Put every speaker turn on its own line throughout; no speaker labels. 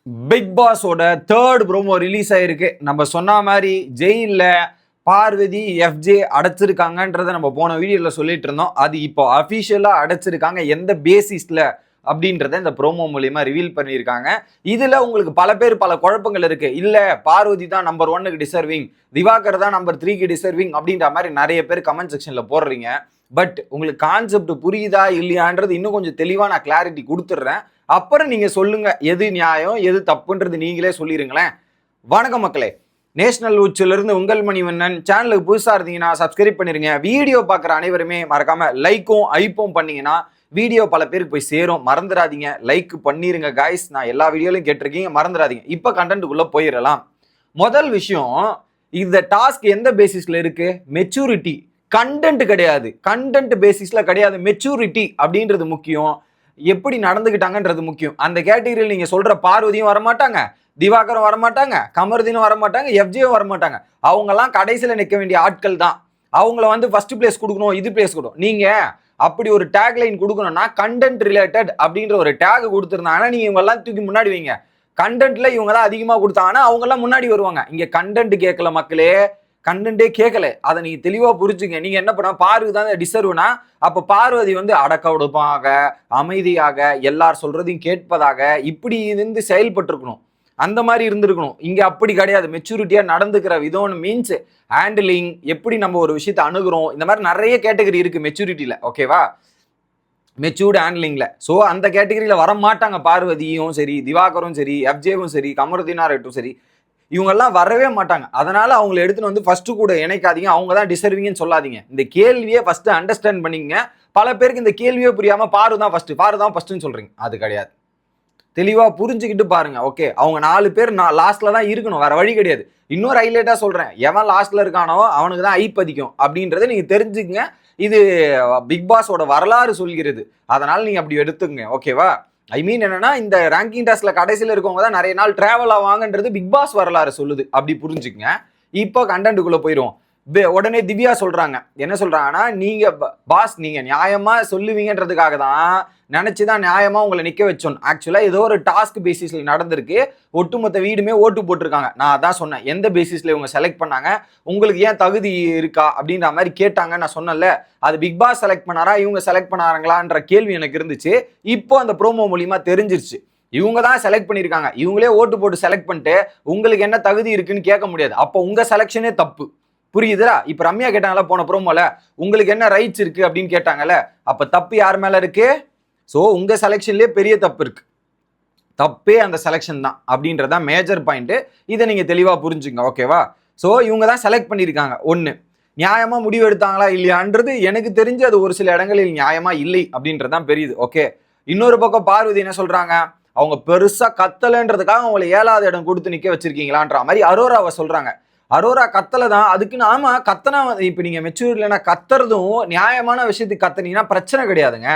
Big பாஸோட third promo release ஆயிருக்கு. நம்ம சொன்ன மாதிரி ஜெயிலில் பார்வதி எஃப்ஜே அடைச்சிருக்காங்கன்றதை நம்ம போன வீடியோவில் சொல்லிட்டு இருந்தோம். அது இப்போ அஃபிஷியலாக அடைச்சிருக்காங்க. எந்த பேசிஸில் அப்படின்றத இந்த ப்ரோமோ மூலியமா ரிவீல் பண்ணியிருக்காங்க. இதுல உங்களுக்கு பல பேர் பல குழப்பங்கள் இருக்கு. இல்ல பார்வதி தான் நம்பர் 1க்கு டிசர்விங், திவாகர் தான் நம்பர் 3க்கு டிசர்விங் அப்படின்ற மாதிரி நிறைய பேர் கமெண்ட் செக்ஷன்ல போடுறீங்க. பட் உங்களுக்கு கான்செப்ட் புரியுதா இல்லையான்றது இன்னும் கொஞ்சம் தெளிவா நான் கிளாரிட்டி கொடுத்துட்றேன். அப்புறம் நீங்க சொல்லுங்க எது நியாயம் எது தப்புன்றது நீங்களே சொல்லிருங்களேன். வணக்கம் மக்களே, நேஷனல் உச்சிலிருந்து உங்கள் மணிவண்ணன். சேனலுக்கு புதுசா இருந்தீங்கன்னா சப்ஸ்கிரைப் பண்ணிருங்க. வீடியோ பார்க்குற அனைவருமே மறக்காம லைக்கும் ஐப்பும் பண்ணீங்கன்னா வீடியோ பல பேருக்கு போய் சேரும். மறந்துடாதீங்க, லைக் பண்ணிருங்க காய்ஸ். நான் எல்லா வீடியோலையும் கேட்டிருக்கீங்க, மறந்துடாதீங்க. இப்போ கண்டென்ட்டுக்குள்ள போயிடலாம். முதல் விஷயம், இந்த டாஸ்க் எந்த பேசிஸ்ல இருக்கு? மெச்சூரிட்டி, கண்டென்ட் கிடையாது. கண்டென்ட் பேசிஸ்ல கிடையாது, மெச்சூரிட்டி அப்படின்றது முக்கியம். எப்படி நடந்துக்கிட்டாங்கன்றது முக்கியம். அந்த கேட்டகரியில் நீங்க சொல்ற பார்வதியும் வரமாட்டாங்க, திவாகரும் வரமாட்டாங்க, கமருதீனும் வரமாட்டாங்க, எஃப்ஜேயும் வரமாட்டாங்க. அவங்கெல்லாம் கடைசியில் நிற்க வேண்டிய ஆட்கள் தான். அவங்கள ஃபர்ஸ்ட் பிளேஸ் கொடுக்கணும், இது பிளேஸ் கொடுக்கணும். நீங்க அப்படி ஒரு டேக் லைன் கொடுக்கணும்னா கண்டென்ட் ரிலேட்டட் அப்படின்ற ஒரு டேக் கொடுத்துருந்தாங்கன்னா நீங்க இவங்கெல்லாம் தூக்கி முன்னாடி வைங்க. கண்டென்ட்ல இவங்க தான் அதிகமாக கொடுத்தாங்கன்னா அவங்கெல்லாம் முன்னாடி வருவாங்க. இங்க கண்டென்ட் கேட்கல மக்களே, கண்டென்ட்டே கேட்கல. அதை நீங்க தெளிவா புரிஞ்சுங்க. நீங்க என்ன பண்ண, பார்வதி தான் டிசர்வ்னா அப்ப பார்வதி அடக்க ஒடுப்பாக, அமைதியாக, எல்லார் சொல்றதையும் கேட்பதாக இப்படி இருந்து செயல்பட்டு இருக்கணும். அந்த மாதிரி இருந்திருக்கணும். இங்க அப்படி கிடையாது. மெச்சூரிட்டியா நடந்துக்கிற விதம்னு மீன்ஸ் ஹேண்டிலிங், எப்படி நம்ம ஒரு விஷயத்தை அணுகிறோம், இந்த மாதிரி நிறைய கேட்டகரி இருக்கு மெச்சூரிட்டியில. ஓகேவா? மெச்சூர்டு ஹேண்ட்லிங்ல. ஸோ அந்த கேட்டகரியில வர மாட்டாங்க. பார்வதியும் சரி, திவாகரும் சரி, எஃப்ஜேவும் சரி, கமருதீனாரும் சரி, இவங்கெல்லாம் வரவே மாட்டாங்க. அதனால அவங்களை எடுத்துன்னு ஃபர்ஸ்ட் கூட இணைக்காதீங்க. அவங்க தான் டிசர்விங்னு சொல்லாதீங்க. இந்த கேள்வியை ஃபர்ஸ்ட் அண்டர்ஸ்டாண்ட் பண்ணிங்க. பல பேருக்கு இந்த கேள்வியே புரியாம பாரு தான் ஃபர்ஸ்ட்னு சொல்றீங்க. அது கிடையாது. தெளிவா புரிஞ்சுக்கிட்டு பாருங்க. ஓகே, அவங்க 4 பேர் லாஸ்ட்ல தான் இருக்கணும், வேற வழி கிடையாது. இன்னொரு ஹைலைட்டா சொல்றேன், எவன் லாஸ்ட்ல இருக்கானோ அவனுக்கு தான் ஐப்பதிக்கும் அப்படின்றத நீங்க தெரிஞ்சுக்கங்க. இது பிக் பாஸோட வரலாறு சொல்கிறது. அதனால நீங்க அப்படி எடுத்துக்கங்க. ஓகேவா? ஐ மீன் என்னன்னா, இந்த ரேங்கிங் டாஸ்க்ல கடைசியில் இருக்கவங்க தான் நிறைய நாள் டிராவல் ஆவாங்கன்றது பிக் பாஸ் வரலாறு சொல்லுது. அப்படி புரிஞ்சுக்கங்க. இப்போ கண்டென்ட்டுக்குள்ள போயிடும். உடனே திவ்யா சொல்றாங்க, என்ன சொல்றாங்கன்னா, நீங்க பாஸ் நீங்க நியாயமா சொல்லுவீங்கன்றதுக்காக தான் நினைச்சுதான் நியாயமா உங்களை நிக்க வச்சோம். ஆக்சுவலா ஏதோ ஒரு டாஸ்க் பேசிஸ்ல நடந்திருக்கு. ஒட்டுமொத்த வீடுமே ஓட்டு போட்டிருக்காங்க. நான் அதான் சொன்னேன், எந்த பேசிஸ்ல இவங்க செலக்ட் பண்ணாங்க, உங்களுக்கு ஏன் தகுதி இருக்கா அப்படின்ற மாதிரி கேட்டாங்க. நான் சொன்னேன்ல, அது பிக் பாஸ் செலக்ட் பண்ணாரா இவங்க செலக்ட் பண்ணாங்களான்ற கேள்வி எனக்கு இருந்துச்சு. இப்போ அந்த ப்ரோமோ மூலியமா தெரிஞ்சிருச்சு. இவங்க தான் செலக்ட் பண்ணிருக்காங்க. இவங்களே ஓட்டு போட்டு செலக்ட் பண்ணிட்டு உங்களுக்கு என்ன தகுதி இருக்குன்னு கேட்க முடியாது. அப்போ உங்க செலக்ஷனே தப்பு. புரியுதுடா? இப்ப ரம்யா கேட்டாங்கல்ல போன ப்ரோமோல, உங்களுக்கு என்ன ரைட்ஸ் இருக்கு அப்படின்னு கேட்டாங்கல்ல. அப்ப தப்பு யார் மேல இருக்கு? சோ உங்க செலக்ஷன்லயே பெரிய தப்பு இருக்கு. தப்பே அந்த செலக்ஷன் தான் அப்படின்றதான் மேஜர் பாயிண்ட். இதை நீங்க தெளிவா புரிஞ்சுங்க. ஓகேவா? சோ இவங்க தான் செலக்ட் பண்ணிருக்காங்க. ஒண்ணு, நியாயமா முடிவு எடுத்தாங்களா இல்லையான்றது எனக்கு தெரிஞ்சு அது ஒரு சில இடங்களில் நியாயமா இல்லை அப்படின்றதான் பெரியது. ஓகே, இன்னொரு பக்கம் பார்வதி என்ன சொல்றாங்க, அவங்க பெருசா கத்தலைன்றதுக்காக அவங்களை 7வது இடம் கொடுத்து நிக்க வச்சிருக்கீங்களான்ற மாதிரி அரோராவை சொல்றாங்க. அரோரா கத்தலை தான் அதுக்குன்னு. ஆமா, கத்தனா இப்ப நீங்க மெச்சூர் இல்லைன்னா கத்துறதும் நியாயமான விஷயத்துக்கு கத்துனீங்கன்னா பிரச்சனை கிடையாதுங்க.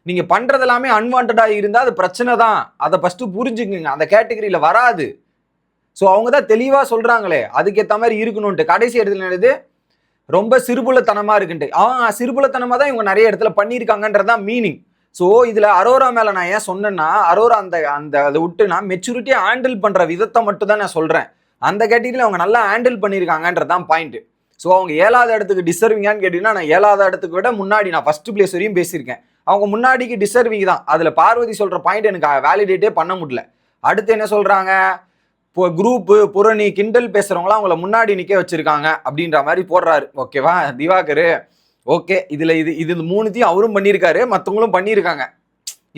நீங்க பண்றது எல்லாமே அன்வான்டா இருந்தா அது பிரச்சனை தான். அதை ஃபர்ஸ்ட் புரிஞ்சுக்குங்க. அந்த கேட்டகரியில வராது. ஸோ அவங்க தான் தெளிவா சொல்றாங்களே, அதுக்கேற்ற மாதிரி இருக்கணும்ட்டு. கடைசி இடத்துல என்னது, ரொம்ப சிறுபுலத்தனமா இருக்குன்ட்டு. சிறுபுலத்தனமா தான் இவங்க நிறைய இடத்துல பண்ணியிருக்காங்கன்றதான் மீனிங். ஸோ இதுல அரோரா மேல நான் ஏன் சொன்னேன்னா, அரோரா அந்த அதை விட்டு நான் மெச்சூரிட்டியா ஹேண்டில் பண்ற விதத்தை மட்டும் தான் நான் சொல்றேன். அந்த கேட்டகரியில் அவங்க நல்லா ஹேண்டில் பண்ணியிருக்காங்கன்றதான் பாயிண்ட். ஸோ அவங்க 7வது இடத்துக்கு டிசர்விங்கான்னு கேட்டீங்கன்னா, நான் 7வது இடத்துக்கு விட முன்னாடி நான் ஃபர்ஸ்ட் பிளேஸ் வரையும் பேசியிருக்கேன். அவங்க முன்னாடிக்கு டிசர்விங் தான். அதுல பார்வதி சொல்ற பாயிண்ட் எனக்கு வேலிடேட்டே பண்ண முடியல. அடுத்து என்ன சொல்றாங்க, குரூப் புரணி கிண்டல் பேசுறவங்களாம் அவங்கள முன்னாடி நிக்க வச்சிருக்காங்க அப்படின்ற மாதிரி போடுறாரு. ஓகேவா? திவாகர் ஓகே, இதுல இது 3த்தையும் அவரும் பண்ணியிருக்காரு, மற்றவங்களும் பண்ணியிருக்காங்க.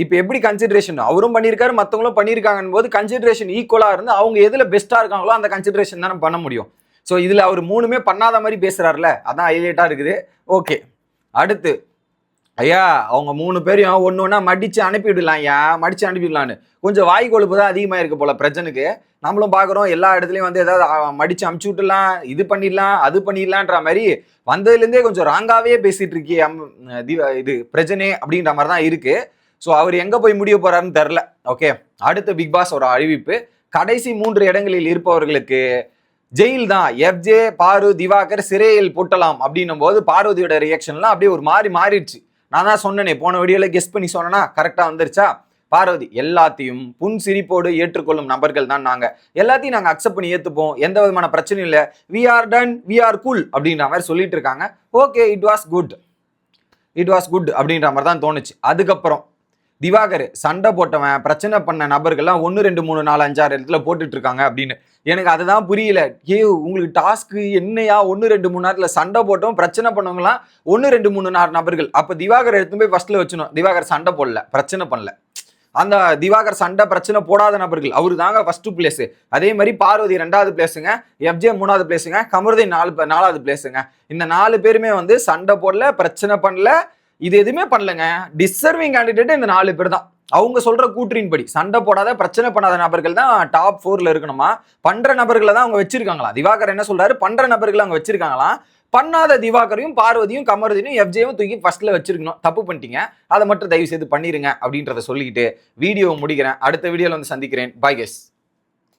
இப்போ எப்படி கன்சிடரேஷன், அவரும் பண்ணியிருக்காரு மற்றவங்களும் பண்ணியிருக்காங்கன்னு போது கன்சிடரேஷன் ஈக்குவலா இருந்து அவங்க எதுல பெஸ்டா இருக்காங்களோ அந்த கன்சிடரேஷன் தானே பண்ண முடியும். ஸோ இதுல அவர் 3மே பண்ணாத மாதிரி பேசுறாருல, அதான் ஹைலைட்டா இருக்குது. ஓகே, அடுத்து ஐயா அவங்க 3 பேரையும் ஒன்னா மடிச்சு அனுப்பிவிடலாம். ஐயா மடிச்சு அனுப்பிடலான்னு கொஞ்சம் வாய் கொழுப்பு தான் அதிகமாக இருக்கு போல பிரச்சனைக்கு. நம்மளும் பார்க்குறோம், எல்லா இடத்துலையும் ஏதாவது மடிச்சு அமுச்சு விட்டுலாம், இது பண்ணிடலாம் அது பண்ணிடலான்ற மாதிரி வந்ததுலேருந்தே கொஞ்சம் ராங்காவே பேசிட்டு இருக்கே இது பிரச்சனை அப்படின்ற மாதிரி தான் இருக்கு. ஸோ அவர் எங்க போய் முடிய போறாருன்னு தெரில. ஓகே, அடுத்த பிக் பாஸ் ஒரு அறிவிப்பு. கடைசி 3 இடங்களில் இருப்பவர்களுக்கு ஜெயில் தான். எஃப்ஜே, பாரு, திவாகர் சிறையில் போட்டலாம் அப்படின்னும் போது பார்வதியோட ரியாக்ஷன்லாம் அப்படியே ஒரு மாறிடுச்சு. நான் தான் சொன்னேனே போன வீடியோல கெஸ் பண்ணி சொன்னா கரெக்டா வந்துருச்சா? பார்வதி எல்லாத்தையும் புன்சிரிப்போடு ஏற்றுக்கொள்ளும் நபர்கள் தான் நாங்க. எல்லாத்தையும் நாங்க அக்செப்ட் பண்ணி ஏத்துப்போம், எந்த விதமான பிரச்சனையும் இல்லை, we are done, we are cool அப்படின்ற மாதிரி சொல்லிட்டு இருக்காங்க. ஓகே, இட் வாஸ் குட் அப்படின்ற மாதிரி தான் தோணுச்சு. அதுக்கப்புறம் திவாகர் சண்டை போட்டவன் பிரச்சனை பண்ண நபர்கள்லாம் 1 2 3 4 5 6 இடத்துல போட்டுட்டு இருக்காங்க அப்படின்னு. எனக்கு அதுதான் புரியல. உங்களுக்கு டாஸ்க்கு என்னையா 1 2 3 நேரத்துல சண்டை போட்டோம் பிரச்சனை பண்ணவங்களாம் 1 2 3 4 நபர்கள். அப்ப திவாகர் எடுத்து போய் ஃபர்ஸ்ட்ல வச்சணும். திவாகர் சண்டை போடல, பிரச்சனை பண்ணல. அந்த திவாகர் சண்டை பிரச்சனை போடாத நபர்கள் அவரு தாங்க ஃபர்ஸ்ட் பிளேஸ். அதே மாதிரி பார்வதி 2வது பிளேஸுங்க, எஃப்ஜே 3வது பிளேஸுங்க, கமருதீன் 4வது பிளேஸுங்க. இந்த 4 பேருமே வந்து சண்டை போடல, பிரச்சனை பண்ணல, இது எதுவுமே பண்ணலங்க. டிசர்விங் கேண்டிடேட் இந்த 4 பேர் தான். அவங்க சொல்ற கூற்றின் படி சண்டை போடாத பிரச்சனை பண்ணாத நபர்கள் தான் டாப் 4ல இருக்கணுமா. பண்ற நபர்களை தான் அவங்க வச்சிருக்காங்களா. திவாகர் என்ன சொல்றாரு, பண்ற நபர்களை அவங்க வச்சிருக்காங்களா. பண்ணாத திவாகரையும் பார்வதியும் கமருதீனும் எஃப்ஜேயும் தூக்கி ஃபர்ஸ்ட்ல வச்சிருக்கணும். தப்பு பண்ணிட்டீங்க, அதை மட்டும் தயவு செய்து பண்ணிருங்க அப்படின்றத சொல்லிக்கிட்டு வீடியோ முடிக்கிறேன். அடுத்த வீடியோல வந்து சந்திக்கிறேன். Bye guys.